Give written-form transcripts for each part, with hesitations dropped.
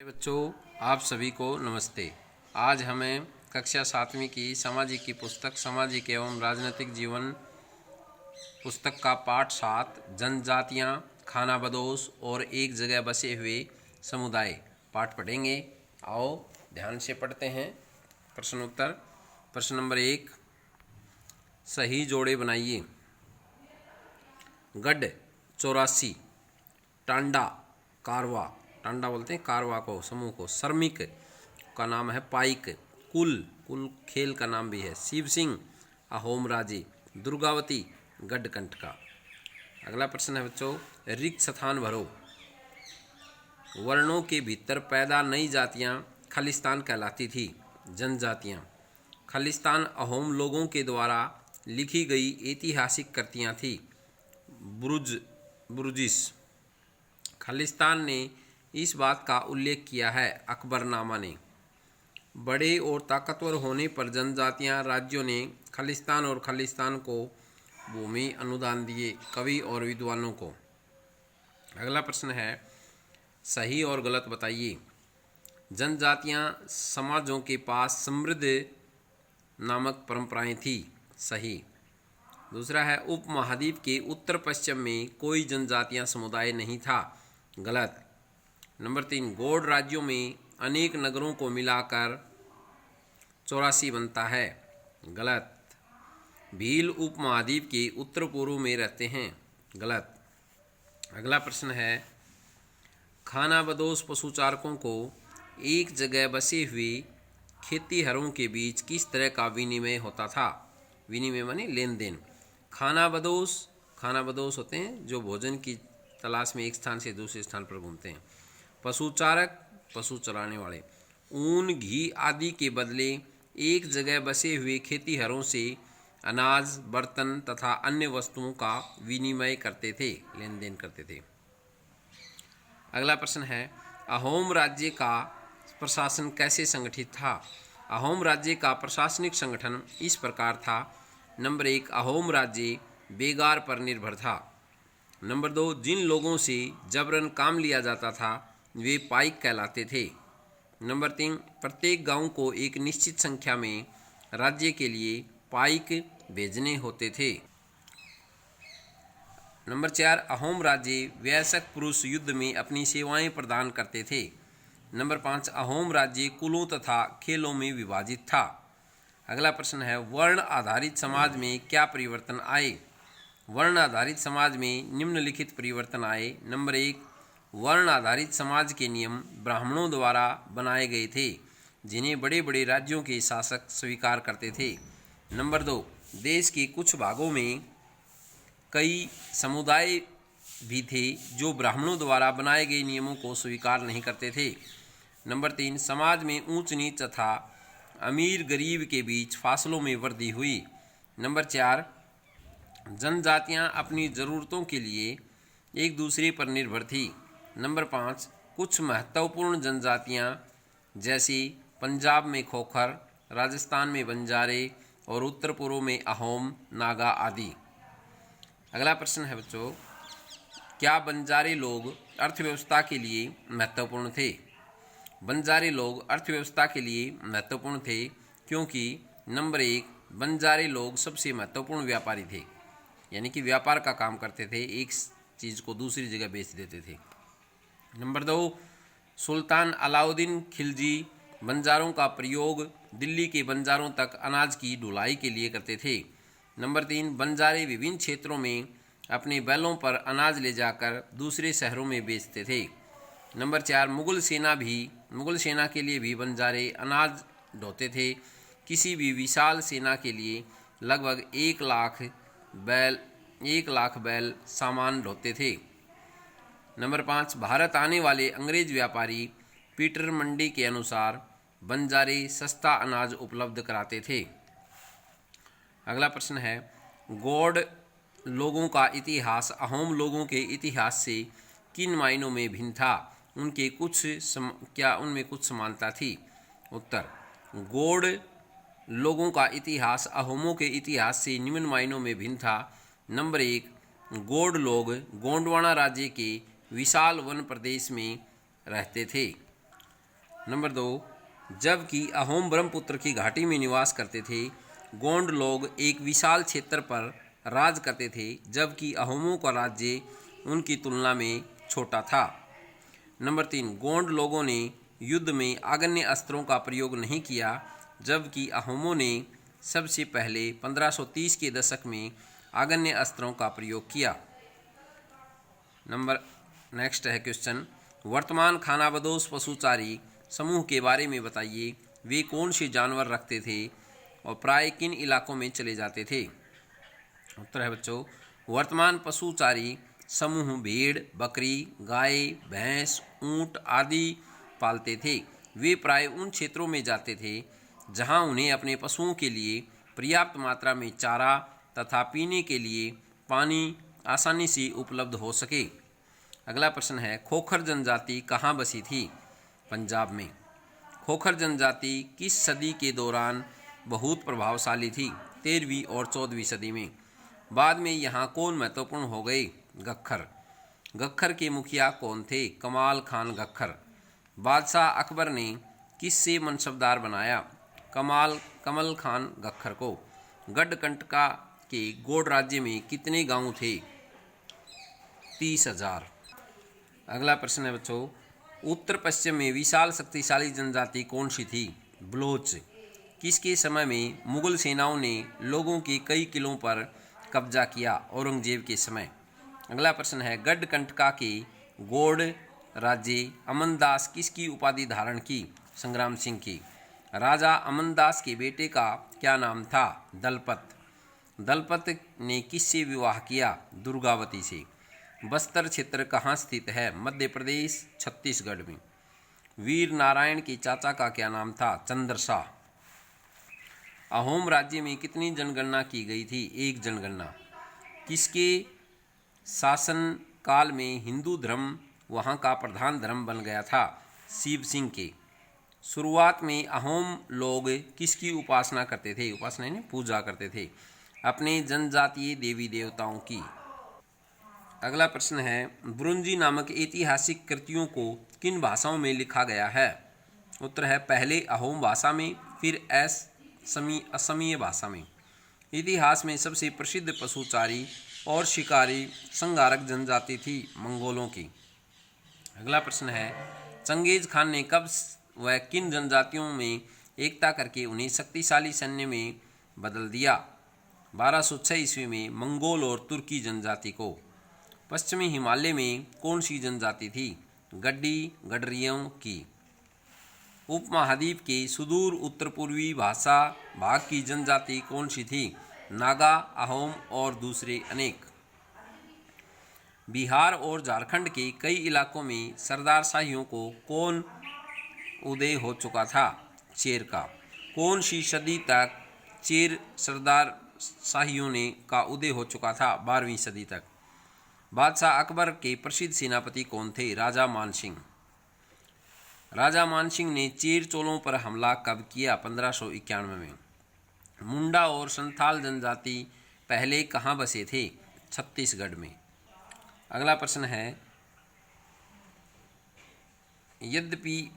बच्चों, आप सभी को नमस्ते। आज हमें कक्षा 7वीं की सामाजिक की पुस्तक सामाजिक एवं राजनीतिक जीवन पुस्तक का पाठ 7 जनजातियां, खानाबदोश और एक जगह बसे हुए समुदाय पाठ पढ़ेंगे। आओ ध्यान से पढ़ते हैं। प्रश्न उत्तर। प्रश्न नंबर 1, सही जोड़े बनाइए। गढ़ 84, टांडा कारवा, टांडा बोलते हैं कारवा को, समूह को। श्रमिक का नाम है पाइक। कुल, कुल खेल का नाम भी है। शिव सिंह अहोम राजे। दुर्गावती गढ़कंठ का। अगला प्रश्न है बच्चों, रिक्त स्थान भरो। वर्णों के भीतर पैदा नई जातियां खालिस्तान कहलाती थी। जनजातियां। खालिस्तान अहोम लोगों के द्वारा लिखी गई ऐतिहासिक कृतियां थी। बुर्जिस। खालिस्तान ने इस बात का उल्लेख किया है अकबरनामा ने। बड़े और ताकतवर होने पर जनजातियां राज्यों ने खालिस्तान और खालिस्तान को भूमि अनुदान दिए कवि और विद्वानों को। अगला प्रश्न है, सही और गलत बताइए। जनजातियां समाजों के पास समृद्ध नामक परंपराएं थी। सही। दूसरा है, उपमहाद्वीप के उत्तर पश्चिम में कोई जनजातियां समुदाय नहीं था। गलत। नंबर 3, गौड़ राज्यों में अनेक नगरों को मिलाकर 84 बनता है। गलत। भील उपमहाद्वीप के उत्तर पूर्व में रहते हैं। गलत। अगला प्रश्न है, खानाबदोश पशुचारकों को एक जगह बसे हुए खेतीहरों के बीच किस तरह का विनिमय होता था। विनिमय माने लेन देन। खानाबदोश होते हैं जो भोजन की तलाश में एक स्थान से दूसरे स्थान पर घूमते हैं। पशुचारक पशु चराने वाले। ऊन, घी आदि के बदले एक जगह बसे हुए खेतीहरों से अनाज, बर्तन तथा अन्य वस्तुओं का विनिमय करते थे, लेन देन करते थे। अगला प्रश्न है, अहोम राज्य का प्रशासन कैसे संगठित था। अहोम राज्य का प्रशासनिक संगठन इस प्रकार था। नंबर 1, अहोम राज्य बेगार पर निर्भर था। नंबर 2, जिन लोगों से जबरन काम लिया जाता था वे पाइक कहलाते थे। नंबर 3, प्रत्येक गांव को एक निश्चित संख्या में राज्य के लिए पाइक भेजने होते थे। नंबर 4, अहोम राज्य वयस्क पुरुष युद्ध में अपनी सेवाएं प्रदान करते थे। नंबर 5, अहोम राज्य कुलों तथा खेलों में विभाजित था। अगला प्रश्न है, वर्ण आधारित समाज में क्या परिवर्तन आए। वर्ण आधारित समाज में निम्नलिखित परिवर्तन आए। नंबर 1, वर्ण आधारित समाज के नियम ब्राह्मणों द्वारा बनाए गए थे जिन्हें बड़े बड़े राज्यों के शासक स्वीकार करते थे। नंबर 2, देश के कुछ भागों में कई समुदाय भी थे जो ब्राह्मणों द्वारा बनाए गए नियमों को स्वीकार नहीं करते थे। नंबर 3, समाज में ऊंच नीच तथा अमीर गरीब के बीच फासलों में वृद्धि हुई। नंबर 4, जनजातियां अपनी ज़रूरतों के लिए एक दूसरे पर निर्भर थी। नंबर 5, कुछ महत्वपूर्ण जनजातियां जैसे पंजाब में खोखर, राजस्थान में बंजारे और उत्तर पूर्व में अहोम, नागा आदि। अगला प्रश्न है बच्चों, क्या बंजारे लोग अर्थव्यवस्था के लिए महत्वपूर्ण थे। बंजारे लोग अर्थव्यवस्था के लिए महत्वपूर्ण थे क्योंकि नंबर 1, बंजारे लोग सबसे महत्वपूर्ण व्यापारी थे, यानी कि व्यापार का काम करते थे, एक चीज़ को दूसरी जगह बेच देते थे। नंबर 2, सुल्तान अलाउद्दीन खिलजी बंजारों का प्रयोग दिल्ली के बंजारों तक अनाज की ढुलाई के लिए करते थे। नंबर 3, बंजारे विभिन्न क्षेत्रों में अपने बैलों पर अनाज ले जाकर दूसरे शहरों में बेचते थे। नंबर 4, मुगल सेना के लिए भी बंजारे अनाज ढोते थे। किसी भी विशाल सेना के लिए लगभग 1 लाख बैल सामान ढोते थे। नंबर 5, भारत आने वाले अंग्रेज व्यापारी पीटर मंडी के अनुसार बंजारे सस्ता अनाज उपलब्ध कराते थे। अगला प्रश्न है, गौड़ लोगों का इतिहास अहोम लोगों के इतिहास से किन मायनों में भिन्न था। क्या उनमें कुछ समानता थी। उत्तर, गौड़ लोगों का इतिहास अहोमों के इतिहास से निम्न मायनों में भिन्न था। नंबर 1, गौड़ लोग गोंडवाना राज्य के विशाल वन प्रदेश में रहते थे। नंबर 2, जबकि अहोम ब्रह्मपुत्र की घाटी में निवास करते थे, गोंड लोग एक विशाल क्षेत्र पर राज करते थे, जबकि अहोमों का राज्य उनकी तुलना में छोटा था। नंबर 3, गोंड लोगों ने युद्ध में आग्नेय अस्त्रों का प्रयोग नहीं किया, जबकि अहोमों ने सबसे पहले 1530 के दशक में आग्नेय अस्त्रों का प्रयोग किया। नेक्स्ट है क्वेश्चन, वर्तमान खानाबदोश पशुचारी समूह के बारे में बताइए। वे कौन से जानवर रखते थे और प्राय किन इलाकों में चले जाते थे? उत्तर है बच्चों, वर्तमान पशुचारी समूह भेड़, बकरी, गाय, भैंस, ऊंट आदि पालते थे। वे प्राय उन क्षेत्रों में जाते थे जहां उन्हें अपने पशुओं के लिए पर्याप्त मात्रा में चारा तथा पीने के लिए पानी आसानी से उपलब्ध हो सके। अगला प्रश्न है, खोखर जनजाति कहाँ बसी थी? पंजाब में। खोखर जनजाति किस सदी के दौरान बहुत प्रभावशाली थी? 13वीं और 14वीं सदी में। बाद में यहाँ कौन महत्वपूर्ण हो गए? गख्खर। गख्खर के मुखिया कौन थे? कमाल खान गख्खर। बादशाह अकबर ने किससे मनसबदार बनाया? कमल खान गख्खर को। गढ़कंटका के गौड़ राज्य में कितने गांव थे? 30,000। अगला प्रश्न है बच्चों, उत्तर पश्चिम में विशाल शक्तिशाली जनजाति कौन सी थी? बलोच। किसके समय में मुगल सेनाओं ने लोगों के कई किलों पर कब्जा किया? औरंगजेब के समय। अगला प्रश्न है, गढ़कंटका के गौड़ राज्य अमनदास किसकी उपाधि धारण की? संग्राम सिंह की। राजा अमनदास के बेटे का क्या नाम था? दलपत। दलपत ने किससे विवाह किया? दुर्गावती से। बस्तर क्षेत्र कहाँ स्थित है? मध्य प्रदेश, छत्तीसगढ़ में। वीर नारायण के चाचा का क्या नाम था? चंद्रशाह। अहोम राज्य में कितनी जनगणना की गई थी? 1 जनगणना। किसके शासन काल में हिंदू धर्म वहाँ का प्रधान धर्म बन गया था? शिव सिंह के। शुरुआत में अहोम लोग किसकी उपासना करते थे? उपासना यानी पूजा करते थे अपने जनजातीय देवी देवताओं की। अगला प्रश्न है, बुरुंजी नामक ऐतिहासिक कृतियों को किन भाषाओं में लिखा गया है? उत्तर है, पहले अहोम भाषा में, फिर असमीय भाषा में। इतिहास में सबसे प्रसिद्ध पशुचारी और शिकारी संहारक जनजाति थी मंगोलों की। अगला प्रश्न है, चंगेज खान ने कब व किन जनजातियों में एकता करके उन्हें शक्तिशाली सैन्य में बदल दिया? 1206 ईस्वी में मंगोल और तुर्की जनजाति को। पश्चिमी हिमालय में कौन सी जनजाति थी? गडरियों की। उपमहाद्वीप के सुदूर उत्तर पूर्वी भाग की जनजाति कौन सी थी? नागा, अहोम और दूसरे अनेक। बिहार और झारखंड के कई इलाकों में सरदारशाहियों को कौन उदय हो चुका था? चेर का। कौन सी सदी तक चेर सरदारशाहियों का उदय हो चुका था? 12वीं सदी तक। बादशाह अकबर के प्रसिद्ध सेनापति कौन थे? राजा मानसिंह। राजा मानसिंह ने चेर चोलों पर हमला कब किया? 1591 में। मुंडा और संथाल जनजाति पहले कहाँ बसे थे? छत्तीसगढ़ में। अगला प्रश्न है, यद्यपि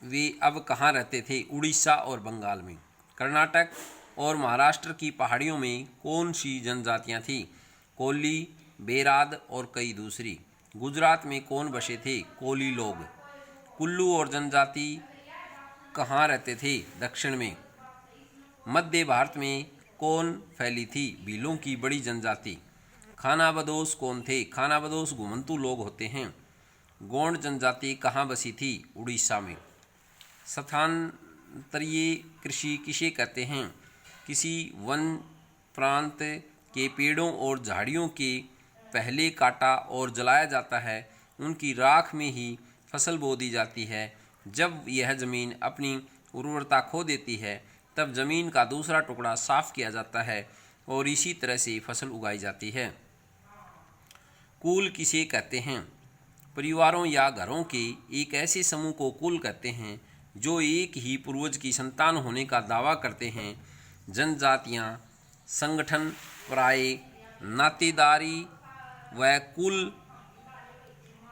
वे अब कहाँ रहते थे? उड़ीसा और बंगाल में। कर्नाटक और महाराष्ट्र की पहाड़ियों में कौन सी जनजातियाँ थीं? कोली, बेराद और कई दूसरी। गुजरात में कौन बसे थे? कोली लोग। कुल्लू और जनजाति कहाँ रहते थे? दक्षिण में। मध्य भारत में कौन फैली थी? भीलों की बड़ी जनजाति। खानाबदोश कौन थे? खानाबदोश घुमंतू लोग होते हैं। गोंड जनजाति कहाँ बसी थी? उड़ीसा में। स्थानांतरीय कृषि किसे कहते हैं? किसी वन प्रांत के पेड़ों और झाड़ियों के पहले काटा और जलाया जाता है, उनकी राख में ही फसल बो दी जाती है। जब यह ज़मीन अपनी उर्वरता खो देती है, तब ज़मीन का दूसरा टुकड़ा साफ किया जाता है और इसी तरह से फसल उगाई जाती है। कुल किसे कहते हैं? परिवारों या घरों के एक ऐसे समूह को कुल कहते हैं जो एक ही पूर्वज की संतान होने का दावा करते हैं। जनजातियाँ संगठन, प्राय नातेदारी व कुल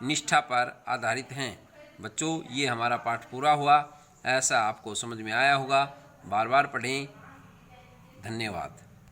निष्ठा पर आधारित हैं। बच्चों, ये हमारा पाठ पूरा हुआ। ऐसा आपको समझ में आया होगा। बार बार पढ़ें। धन्यवाद।